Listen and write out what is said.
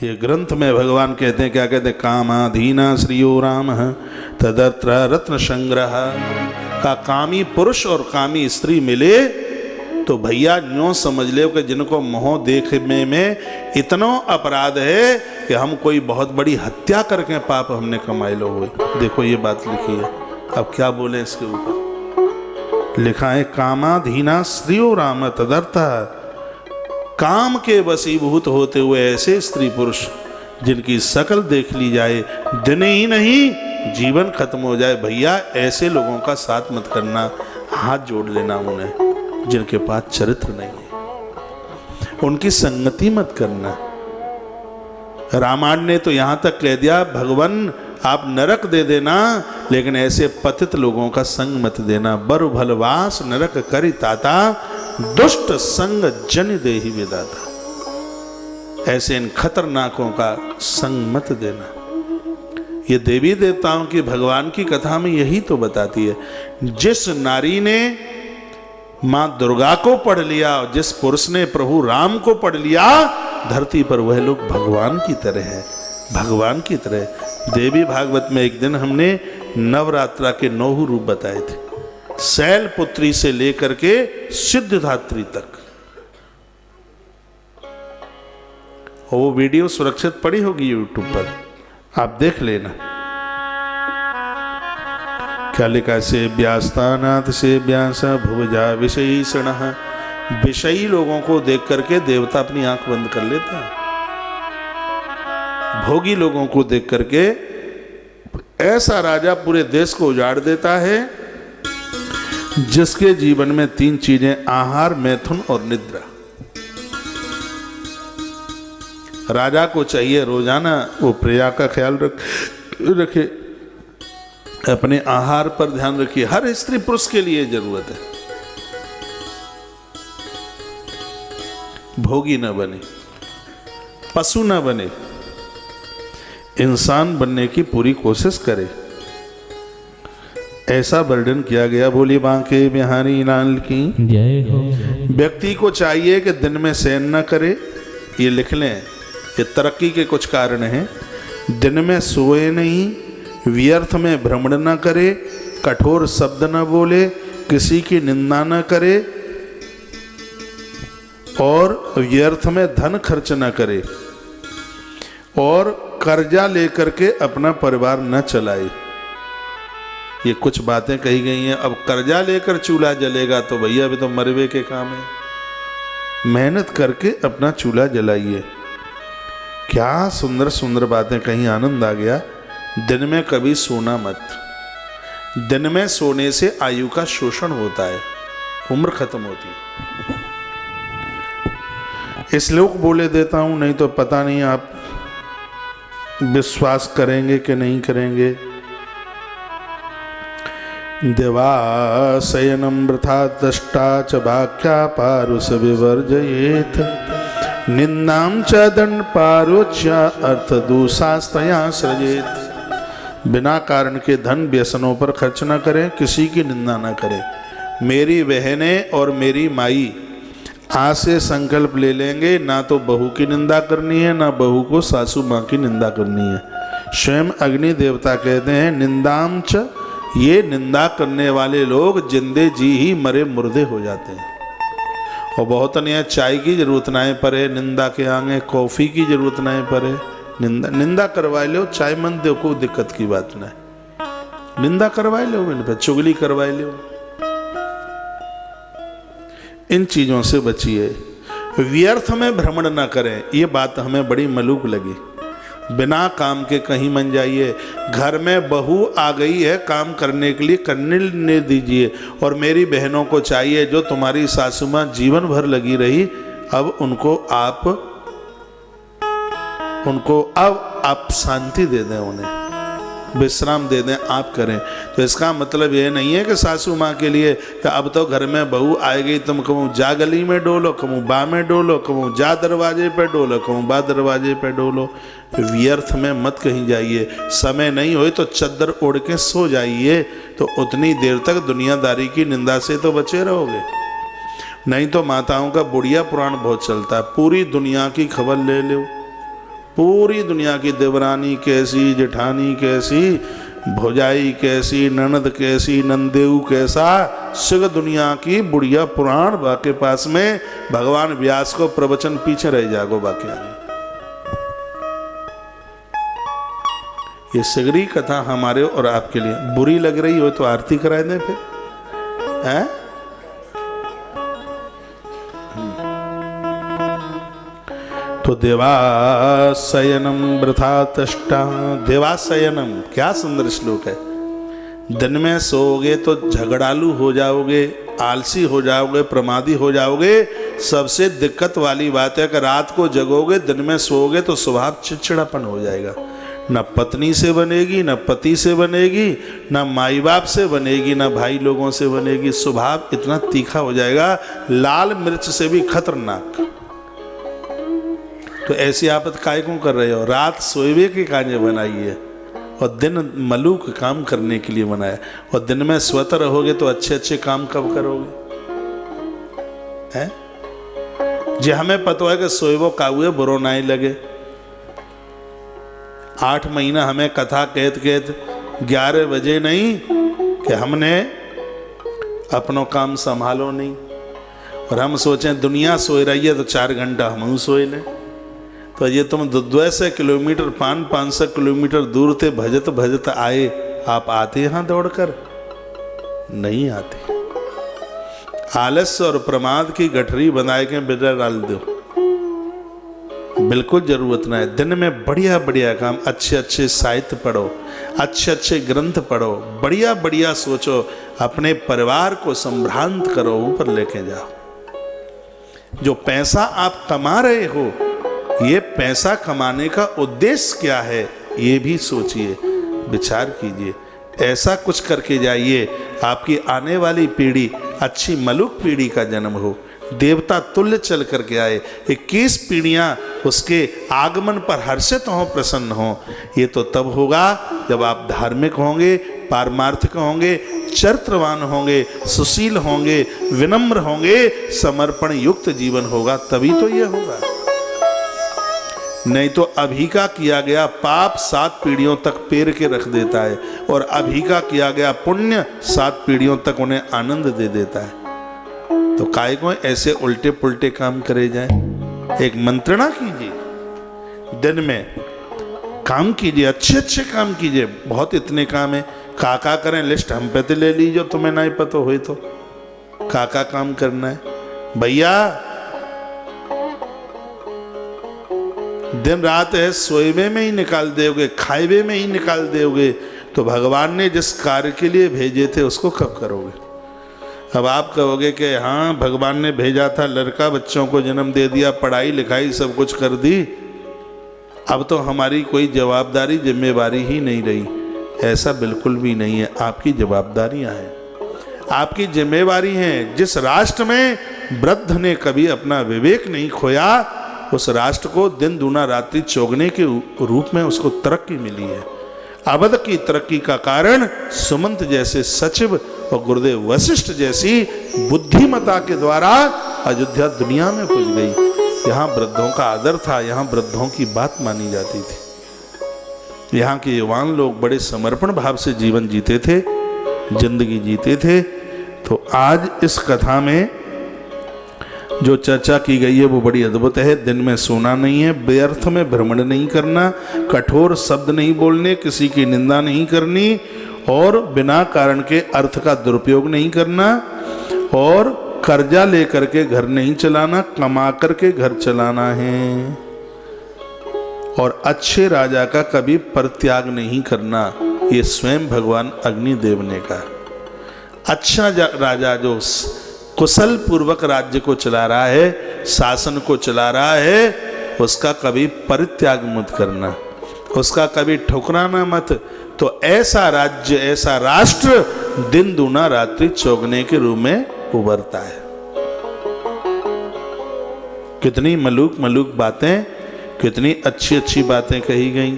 ये ग्रंथ में भगवान कहते हैं, क्या कहते हैं, कामाधीना श्रियो राम तदत्र रत्न संग्रह। का कामी पुरुष और कामी स्त्री मिले तो भैया न्यों समझ ले कि जिनको मोह देखने में इतना अपराध है कि हम कोई बहुत बड़ी हत्या करके पाप हमने कमाए लो हुए। देखो ये बात लिखी है। अब क्या बोले इसके ऊपर, लिखा है कामाधीना स्त्रियो राम तदर्थ। काम के वशीभूत होते हुए ऐसे स्त्री पुरुष जिनकी शकल देख ली जाए, दिन ही नहीं जीवन खत्म हो जाए, भैया ऐसे लोगों का साथ मत करना, हाथ जोड़ लेना उन्हें। जिनके पास चरित्र नहीं है उनकी संगति मत करना। रामायण ने तो यहां तक कह दिया, भगवान आप नरक दे देना लेकिन ऐसे पतित लोगों का संग मत देना। बर भलवास नरक करि ताता, दुष्ट संग जन देहि विदाता। ऐसे इन खतरनाकों का संग मत देना। ये देवी देवताओं की भगवान की कथा में यही तो बताती है। जिस नारी ने मां दुर्गा को पढ़ लिया, जिस पुरुष ने प्रभु राम को पढ़ लिया, धरती पर वह लोग भगवान की तरह है, भगवान की तरह। देवी भागवत में एक दिन हमने नवरात्रा के 9 रूप बताए थे, शैलपुत्री से लेकर के सिद्धधात्री तक। और वो वीडियो सुरक्षित पड़ी होगी यूट्यूब पर, आप देख लेना। क्या लिखा, से व्यास्तानाथ से व्यास भुवजा विषयीषण। विषयी लोगों को देख करके देवता अपनी आंख बंद कर लेता है। भोगी लोगों को देख करके ऐसा राजा पूरे देश को उजाड़ देता है जिसके जीवन में 3 चीजें, आहार, मैथुन और निद्रा। राजा को चाहिए रोजाना वो प्रजा का ख्याल रखे, अपने आहार पर ध्यान रखिए। हर स्त्री पुरुष के लिए जरूरत है। भोगी न बने, पशु न बने, इंसान बनने की पूरी कोशिश करे, ऐसा वर्णन किया गया। बोली बांके बिहारी लाल की जय हो। व्यक्ति को चाहिए कि दिन में शयन न करे, ये लिख लें, ये तरक्की के कुछ कारण हैं। दिन में सोए नहीं, व्यर्थ में भ्रमण न करे, कठोर शब्द न बोले, किसी की निंदा न करे और व्यर्थ में धन खर्च न करे और कर्जा लेकर के अपना परिवार न चलाए। ये कुछ बातें कही गई हैं। अब कर्जा लेकर चूल्हा जलेगा तो भैया अभी तो मरवे के काम है। मेहनत करके अपना चूल्हा जलाइए। क्या सुंदर सुंदर बातें कहीं, आनंद आ गया। दिन में कभी सोना मत। दिन में सोने से आयु का शोषण होता है, उम्र खत्म होती है। इस श्लोक बोले देता हूं, नहीं तो पता नहीं आप विश्वास करेंगे कि नहीं करेंगे। देवाशयनम वृथा दष्टा च भाख्या पारुष विवर्जयेत, निंदाम च दंड पारोच्य अर्थ दूषास्तया सृजेत। बिना कारण के धन व्यसनों पर खर्च न करें, किसी की निंदा न करें। मेरी बहनें और मेरी माई आज से संकल्प ले लेंगे, ना तो बहू की निंदा करनी है, ना बहू को सासू माँ की निंदा करनी है। स्वयं अग्नि देवता कहते हैं निंदाम च, ये निंदा करने वाले लोग जिंदे जी ही मरे मुर्दे हो जाते हैं। और बहुत अन्य चाय की जरूरत ना पड़े, निंदा के आगे कॉफी की जरूरत ना पड़े। निंदा करवा लो, चाय मन दो, कोई दिक्कत की बात ना है। निंदा करवा लो, इन पर चुगली करवा लो। इन चीजों से बचिए। व्यर्थ में भ्रमण न करें, ये बात हमें बड़ी मलूक लगी। बिना काम के कहीं मन जाइए। घर में बहू आ गई है काम करने के लिए, करने दीजिए। और मेरी बहनों को चाहिए, जो तुम्हारी सासू माँ जीवन भर लगी रही, अब उनको आप शांति दे दें, उन्हें विश्राम दे दें, आप करें। तो इसका मतलब ये नहीं है कि सासू माँ के लिए कि अब तो घर में बहू आएगी, तुम कहूँ जा गली में डोलो, कहूँ बा में डोलो, कहूँ जा दरवाजे पे डोलो, कहूँ बा दरवाजे पे डोलो। व्यर्थ में मत कहीं जाइए। समय नहीं हो तो चद्दर ओढ़ के सो जाइए, तो उतनी देर तक दुनियादारी की निंदा से तो बचे रहोगे। नहीं तो माताओं का बुढ़िया पुराण बहुत चलता है, पूरी दुनिया की खबर ले लो, पूरी दुनिया की देवरानी कैसी, जेठानी कैसी, भौजाई कैसी, ननद कैसी, नंदेऊ कैसा, सुग दुनिया की बुढ़िया पुराण बाके पास में भगवान व्यास को प्रवचन पीछे रह जागो बाकी। ये सगरी कथा हमारे और आपके लिए बुरी लग रही हो तो आरती कराए दें फिर, हैं? तो देवाशयनम वृथा तष्टा, देवाशयनम क्या सुंदर श्लोक है। दिन में सोओगे तो झगड़ालू हो जाओगे, आलसी हो जाओगे, प्रमादी हो जाओगे। सबसे दिक्कत वाली बात है कि रात को जगोगे, दिन में सोओगे तो स्वभाव चिड़चिड़ापन हो जाएगा। न पत्नी से बनेगी, न पति से बनेगी, न माई बाप से बनेगी, न भाई लोगों से बनेगी। स्वभाव इतना तीखा हो जाएगा, लाल मिर्च से भी खतरनाक। तो ऐसी आफत काय को कर रहे हो? रात सोए के काजे बनाई है और दिन मलूक काम करने के लिए बनाया। और दिन में स्वतः रहोगे तो अच्छे अच्छे काम कब करोगे? हैं? जे हमें पता है कि सोएबो काहुए बुरो नहीं लगे। 8 महीना हमें कथा कहत 11 बजे नहीं कि हमने अपनों काम संभालो नहीं, और हम सोचें दुनिया सोए रही है तो 4 घंटा हम सोए लें। तो ये तुम 200 किलोमीटर 500 किलोमीटर दूर थे भजत भजत आए, आप आते यहाँ दौड़कर? नहीं आते। आलस्य और प्रमाद की गठरी बनाए के बिना डाल दो, बिल्कुल जरूरत ना है। दिन में बढ़िया बढ़िया काम, अच्छे अच्छे साहित्य पढ़ो, अच्छे अच्छे ग्रंथ पढ़ो, बढ़िया बढ़िया सोचो, अपने परिवार को संभ्रांत करो, ऊपर लेके जाओ। जो पैसा आप कमा रहे हो, ये पैसा कमाने का उद्देश्य क्या है, ये भी सोचिए, विचार कीजिए। ऐसा कुछ करके जाइए आपकी आने वाली पीढ़ी अच्छी मलुक पीढ़ी का जन्म हो, देवता तुल्य चल करके आए, 21 पीढ़ियां उसके आगमन पर हर्षित हों, प्रसन्न हों। ये तो तब होगा जब आप धार्मिक होंगे, पारमार्थिक होंगे, चरित्रवान होंगे, सुशील होंगे, विनम्र होंगे, समर्पण युक्त जीवन होगा, तभी तो ये होगा। नहीं तो अभी का किया गया पाप 7 पीढ़ियों तक पेर के रख देता है, और अभी का किया गया पुण्य 7 पीढ़ियों तक उन्हें आनंद दे देता है। तो काय को ऐसे उल्टे पुल्टे काम करे जाए? एक मंत्रणा कीजिए, दिन में काम कीजिए, अच्छे अच्छे काम कीजिए। बहुत इतने काम है, काका करें लिस्ट हम पे तो ले लीजिए, तुम्हें नहीं पता हो तो काका काम करना है भैया। दिन रात है सोएबे में ही निकाल दोगे, खाएबे में ही निकाल दोगे, तो भगवान ने जिस कार्य के लिए भेजे थे उसको कब करोगे? अब आप कहोगे कि हाँ भगवान ने भेजा था, लड़का बच्चों को जन्म दे दिया, पढ़ाई लिखाई सब कुछ कर दी, अब तो हमारी कोई जवाबदारी जिम्मेवारी ही नहीं रही। ऐसा बिल्कुल भी नहीं है। आपकी जवाबदारियां हैं, आपकी जिम्मेवारी हैं। जिस राष्ट्र में वृद्ध ने कभी अपना विवेक नहीं खोया, उस राष्ट्र को दिन दूना रात्रि चौगने के रूप में उसको तरक्की मिली है। अवध की तरक्की का कारण सुमंत जैसे सचिव और गुरुदेव वशिष्ठ जैसी बुद्धिमता के द्वारा अयोध्या दुनिया में पहुंच गई। यहाँ वृद्धों का आदर था, यहाँ वृद्धों की बात मानी जाती थी। यहाँ के युवान लोग बड़े समर्पण भाव से जीवन जीते थे, जिंदगी जीते थे। तो आज इस कथा में जो चर्चा की गई है वो बड़ी अद्भुत है। दिन में सोना नहीं है, व्यर्थ में भ्रमण नहीं करना, कठोर शब्द नहीं बोलने, किसी की निंदा नहीं करनी, और बिना कारण के अर्थ का दुरुपयोग नहीं करना, और कर्जा लेकर के घर नहीं चलाना, कमा करके घर चलाना है, और अच्छे राजा का कभी परित्याग नहीं करना। ये स्वयं भगवान अग्निदेव ने कहा। अच्छा राजा जो कुशल पूर्वक राज्य को चला रहा है, शासन को चला रहा है, उसका कभी परित्याग मत करना, उसका कभी ठुकराना मत। तो ऐसा राज्य, ऐसा राष्ट्र दिन दूना रात्रि चौगने के रूप में उभरता है। कितनी मलूक मलूक बातें, कितनी अच्छी अच्छी बातें कही गई।